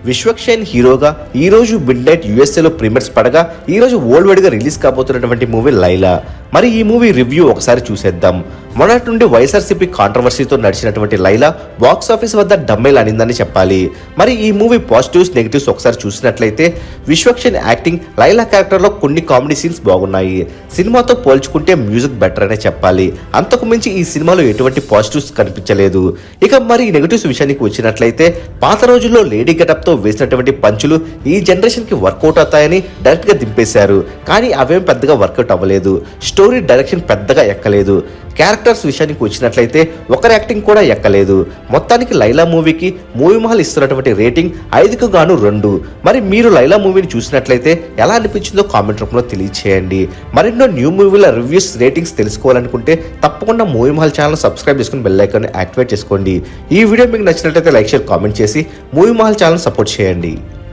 విశ్వక్షేన్ హీరోగా ఈ రోజు మిడ్ నైట్ యూఎస్ఏలో ప్రీమియర్స్ పడగా ఈ రోజు వరల్డ్ వైడ్ గా రిలీజ్ కాబోతున్నటువంటి మూవీ లైలా. మరి ఈ మూవీ రివ్యూ ఒకసారి చూసేద్దాం. మొన్నటి నుండి వైఎస్ఆర్సీపీ కాంట్రవర్సీతో నడిచినటువంటి లైలా బాక్స్ ఆఫీస్ వద్ద డమ్మేలు అనిందని చెప్పాలి. మరి ఈ మూవీ పాజిటివ్స్ నెగిటివ్స్ ఒకసారి చూసినట్లయితే విశ్వక్షేన్ యాక్టింగ్, లైలా క్యారెక్టర్ లో కొన్ని కామెడీ సీన్స్ బాగున్నాయి. సినిమాతో పోల్చుకుంటే మ్యూజిక్ బెటర్ అనే చెప్పాలి. అంతకు మించి ఈ సినిమాలో ఎటువంటి పాజిటివ్స్ కనిపించలేదు. ఇక మరి నెగిటివ్స్ విషయానికి వచ్చినట్లయితే పాత రోజుల్లో లేడీ గెటప్ తో వేసినటువంటి పంచులు ఈ జనరేషన్ కి వర్కౌట్ అవుతాయని డైరెక్ట్ గా దింపేశారు. కానీ అవేం పెద్దగా వర్కౌట్ అవ్వలేదు. స్టోరీ డైరెక్షన్ పెద్దగా ఎక్కలేదు. క్యారెక్టర్స్ విషయానికి వచ్చినట్లయితే ఒకరి యాక్టింగ్ కూడా ఎక్కలేదు. మొత్తానికి లైలా మూవీకి మూవీ మహల్ ఇస్తున్నటువంటి రేటింగ్ 5కు గాను 2. మరి మీరు లైలా మూవీని చూసినట్లయితే ఎలా అనిపించిందో కామెంట్ రూపంలో తెలియచేయండి. మరెన్నో న్యూ మూవీల రివ్యూస్, రేటింగ్స్ తెలుసుకోవాలనుకుంటే తప్పకుండా మూవీ మహల్ ఛానల్ సబ్స్క్రైబ్ చేసుకుని బెల్ ఐకాన్ యాక్టివేట్ చేసుకోండి. ఈ వీడియో మీకు నచ్చినట్లయితే లైక్, షేర్, కామెంట్ చేసి మూవీ మహల్ ఛానల్ సపోర్ట్ చేయండి.